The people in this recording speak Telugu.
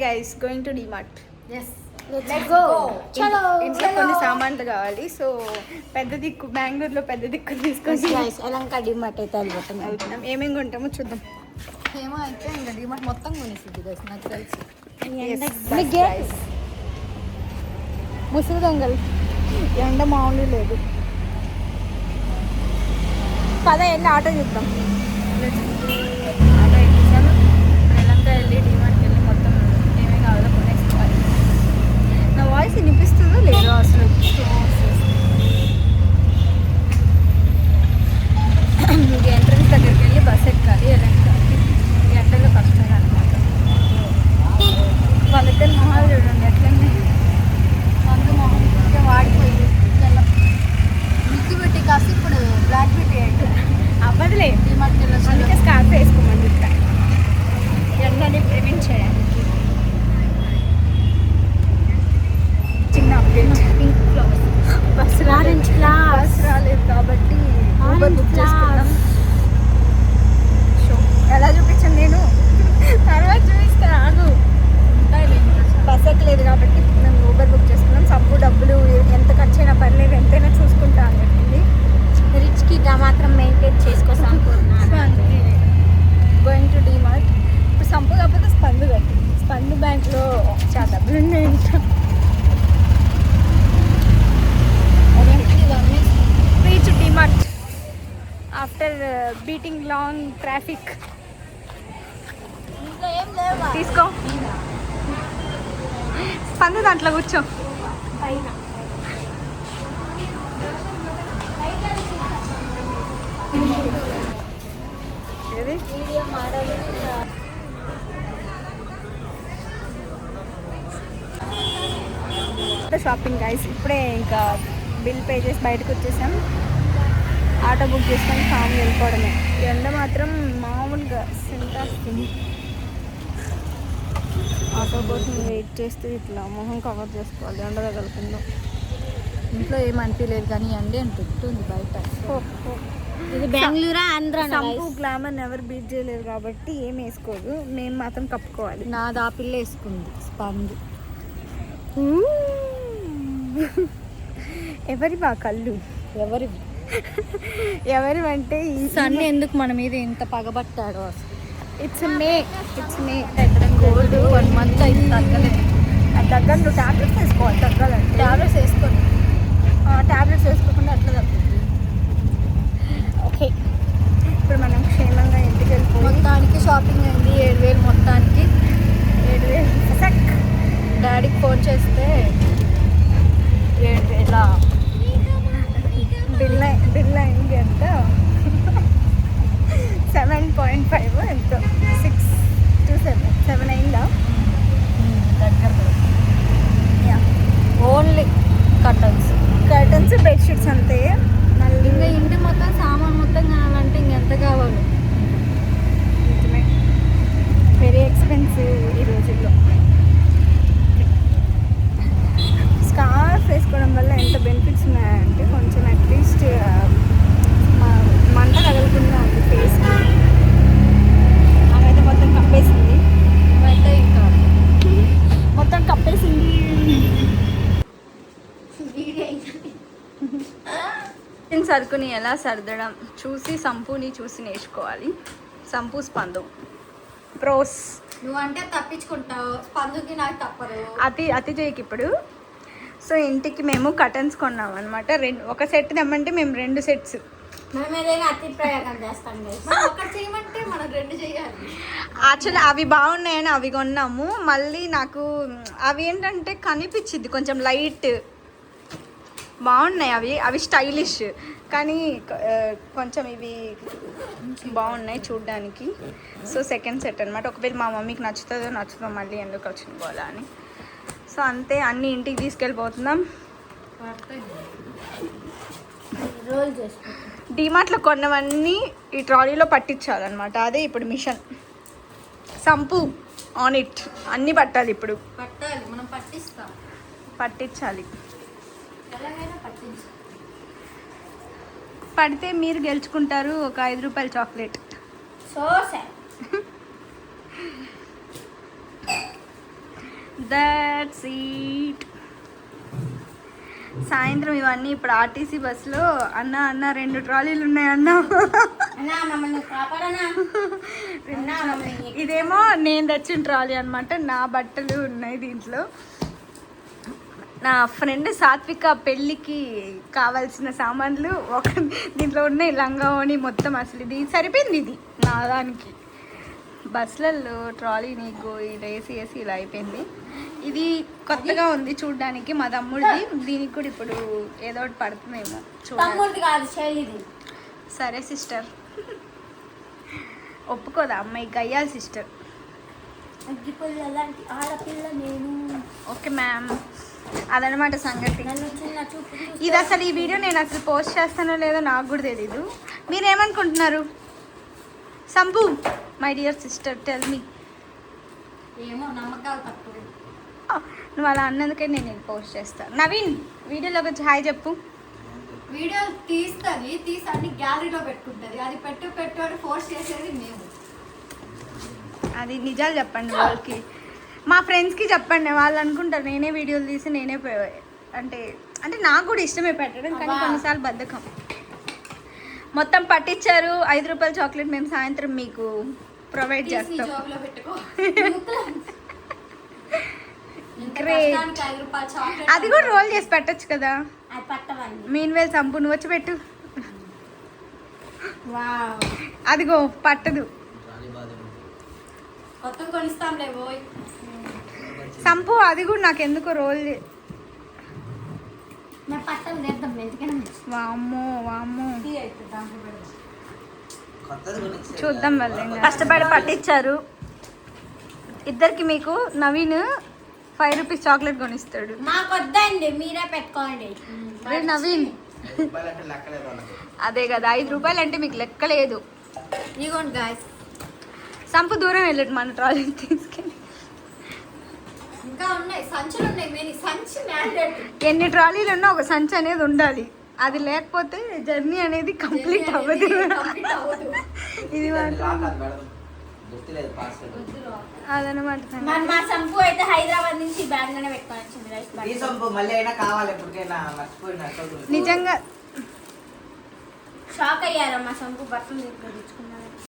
Guys going to DMart. ఇంట్లో కొన్ని సామాన్లు కావాలి. సో పెద్ద దిక్కు బెంగళూరులో పెద్ద దిక్కు తీసుకొని ఎలంక డిమార్ట్ అయితే వెళ్తున్నాం. ఏమేమి కొంటామో చూద్దాం. ఏమో అయితే ఇంకా డిమార్ట్ మొత్తం కొనేసింది గైస్ నాకు తెలిసి. ముసుగు దొంగలు ఎండ మామూలు లేదు. పద వెళ్ళి ఆటో చూద్దాం. ఆటో ఎక్కించాను. ఎల్లంక వెళ్ళి డిమార్ట్కి వెళ్ళి మొత్తం ఏమేమి కావాలో కొనేసుకోవాలి. నా వాయిస్ వినిపిస్తుందో లేదో అసలు. ఎంట్రన్స్ దగ్గరికి వెళ్ళి బస్ ఎక్కాలి. ఎండలో కష్టం అనమాట. వాళ్ళిద్దరు మొహాలు చూడండి ఎట్లనే. మందు మొహం ఇంకా వాడిపోయింది. మిక్కి పెట్టి కాస్త ఇప్పుడు బ్లాక్ బ్యూటీ అయితే అవ్వదులే. డిమార్ట్కి వెళ్ళొచ్చు. అందుకే స్కార్ఫ్ వేసుకోమని చెప్తా, ఎండని ప్రివెంట్ చేయడానికి. చిన్న అప్డేట్. బస్ రాలేదు కాబట్టి ఊబర్ బుక్ చేసుకున్నాం. ఎలా చూపించాను నేను తర్వాత చూపిస్తాను. ఆగు. బస్ ఎక్కలేదు కాబట్టి మేము ఊబర్ బుక్ చేసుకున్నాం. సబ్బు డబ్బులు ఎంత ఖర్చు అయినా పర్లేదు, ఎంతైనా చూసుకుంటా అని చెప్పింది. రిచ్కి మాత్రం మెయింటైన్ చేసుకోసాం. Going to DMart. ఇప్పుడు సంపు కాకపోతే స్పందు కట్టి స్పందు బ్యాంక్లో చాలా డబ్బులు ఉన్నాయి. Reach DMart after beating long traffic. తీసుకో స్పందు దాంట్లో కూర్చో. Shopping guys. ఇప్పుడే ఇంకా బిల్ పే చేసి బయటకు వచ్చేసాం. ఆటో బుక్ చేసుకొని ఫామ్ వెళ్ళిపోవడమే. ఎండ మాత్రం మామూలుగా సెంటాస్తుంది. ఆటో కోసం వెయిట్ చేస్తే ఇట్లా మొహం కవర్ చేసుకోవాలి, ఎండ తగలకుండా. ఇంట్లో ఏమనిపించలేదు కానీ ఎండే అనిపిస్తుంది బయట. ఇది బెంగళూరు ఆంధ్ర. సంపు గ్లామర్ ఎవరు బీట్ చేయలేదు కాబట్టి ఏం వేసుకోదు. మేము మాత్రం కప్పుకోవాలి. నాది ఆ పిల్ల వేసుకుంది స్పందు. ఎవరి బా కళ్ళు ఎవరి అంటే ఈ సన్ ఎందుకు మన మీద ఇంత పగబట్టాడు అసలు. ఇట్స్ మే కోల్డ్ 1 month అయితే తగ్గలేదు. అది దగ్గర నువ్వు ట్యాబ్లెట్స్ వేసుకోవాలి. తగ్గాలంటే ట్యాబ్లెట్స్ వేసుకోండి. ట్యాబ్లెట్స్ వేసుకోకుండా అట్లా తగ్గుతుంది. ఓకే, ఇప్పుడు మనం క్షేమంగా ఇంటికి వెళ్ళిపోయి మొత్తానికి షాపింగ్ అయింది 7,000 మొత్తానికి. 7,000 డాడీకి ఫోన్ చేస్తే 7,000 బిల్ అయింది. ఎంత 7.5 ఎంతో 6 to 7 అయిందా? దగ్గర ఓన్లీ కర్టన్స్ బెడ్షీట్స్ అంతే. మళ్ళీ ఇంకా ఇంటి మొత్తం సామాన్ మొత్తం కావాలంటే ఇంకెంత కావాలి. నిజమే, వెరీ ఎక్స్పెన్సివ్ ఈ రోజుల్లో. స్కార్ఫ్ వేసుకోవడం వల్ల ఎంత బెనిఫిట్స్ ఉన్నాయంటే కొంచెం అట్లీస్ట్ మంట తగలకుండా ఉంది ఫేస్. అవైతే మొత్తం కప్పేసింది. అయితే ఇంకా మొత్తం కప్పేసింది. సరుకుని ఎలా సర్దడం చూసి సంపుని చూసి నేర్చుకోవాలి. సంపు స్పందు ప్రోస్. నువ్వంటే తప్పించుకుంటావు, స్పందుకి నాకు తప్పదు. అతి చేయకి ఇప్పుడు. సో ఇంటికి మేము కర్టన్స్ కొన్నాం అనమాట. ఒక సెట్ తెమ్మంటే మేము 2 సెట్స్. మనం ఏదైనా అతి ప్రయోగం చేస్తాం. ఒకటి చేయమంటే మనం 2 చేయాలి. యాక్చువల్లీ అవి బాగున్నాయని అవి కొన్నాము. మళ్ళీ నాకు అవి ఏంటంటే కనిపించింది కొంచెం లైట్ బాగున్నాయి. అవి స్టైలిష్ కానీ కొంచెం ఇవి బాగున్నాయి చూడ్డానికి. సో సెకండ్ సెట్ అనమాట. ఒకవేళ మా మమ్మీకి నచ్చుతుందో మళ్ళీ ఎందుకు వచ్చిపోవాలా అని. సో అంతే, అన్నీ ఇంటికి తీసుకెళ్ళిపోతున్నాం. రోల్ చేసుకో. డిమార్ట్లో కొన్నవన్నీ ఈ ట్రాలీలో పట్టించాలన్నమాట. అదే ఇప్పుడు మిషన్. Sump on it. అన్నీ పట్టాలి ఇప్పుడు. పట్టాలి, మనం పట్టించాలి. ఎలాగైనా పట్టించాలి. పడితే మీరు గెలుచుకుంటారు ఒక 5 రూపాయల చాక్లెట్. So that's it. సాయంత్రం ఇవన్నీ ఇప్పుడు ఆర్టీసీ బస్సులో అన్న 2 ట్రాలీలు ఉన్నాయి అన్న. ఇదేమో నేను తెచ్చిన ట్రాలీ అనమాట. నా బట్టలు ఉన్నాయి దీంట్లో. నా ఫ్రెండ్ సాత్విక పెళ్ళికి కావాల్సిన సామాన్లు దీంట్లో ఉన్నాయి. లంగావోని మొత్తం అసలు ఇది సరిపోయింది. ఇది నా దానికి బస్సులలో ట్రాలీ నీకు ఇది వేసి ఇలా అయిపోయింది. ఇది కొత్తగా ఉంది చూడ్డానికి మా తమ్ముడిది. దీనికి కూడా ఇప్పుడు ఏదో ఒకటి పడుతుందేమో చూడాలి. సరే సిస్టర్, ఒప్పుకోదా అమ్మాయి గయ్యాలి సిస్టర్. ఓకే మ్యామ్, అదనమాట సంగతి. ఇది అసలు ఈ వీడియో నేను అసలు పోస్ట్ చేస్తానో లేదో నాకు కూడా తెలీదు. మీరేమనుకుంటున్నారు? Sampu my dear sister tell me. ఏమో నమ్మకాలు తక్కువ. నువ్వు అలా అన్నందుకే నేను ఇది పోస్ట్ చేస్తాను. నవీన్ వీడియోలో వచ్చి హాయ్ చెప్పు. వీడియో తీస్తుంది, తీసి అన్ని గ్యాలరీలో పెట్టుకుంటుంది. అది పెట్టు అని ఫోర్స్ చేసేది మేము. అది నిజాలు చెప్పండి వాళ్ళకి, మా ఫ్రెండ్స్కి చెప్పండి. వాళ్ళు అనుకుంటారు నేనే వీడియోలు తీసి నేనే అంటే నాకు కూడా ఇష్టమే పెట్టడం, కానీ కొన్నిసార్లు బద్ధకం. మొత్తం పట్టించారు. 5 రూపాయల చాక్లెట్ మేము సాయంత్రం మీకు ప్రొవైడ్ చేస్తాం. అది కూడా రోల్ చేసి పెట్టచ్చు కదా. మీన్వేల్ సంపు నువ్వు వచ్చి పెట్టు. అదిగో పట్టదు. సంపు అది కూడా నాకు ఎందుకో రోల్ వామ్మో చూద్దాం. వాళ్ళు కష్టపడి పట్టించారు ఇద్దరికి. మీకు నవీన్ 5 రూపీస్ చాక్లెట్ కొనిస్తాడు. మాకు వద్దండి, మీరే పెట్టుకోండి. నవీన్ అదే కదా, 5 రూపాయలు అంటే మీకు లెక్కలేదు. ఇదిగోండి గాయ్స్. సంపు దూరం వెళ్ళడు మన ట్రాలీ తీసుకెళ్ళి. ఇంకా ఉన్నాయి, సంచులు ఉన్నాయి. సంచి మ్యాండేట్. ఎన్ని ట్రాలీలు ఉన్నా ఒక సంచి అనేది ఉండాలి. అది లేకపోతే జర్నీ అనేది కంప్లీట్ అవ్వదు. ఇది అదనమాట. మా సంపు అయితే హైదరాబాద్ నుంచి బ్యాగ్ లోనే పెట్టుకోవచ్చు. నిజంగా షాక్ అయ్యారు మా సంపు బట్టలు తెచ్చుకున్నారు.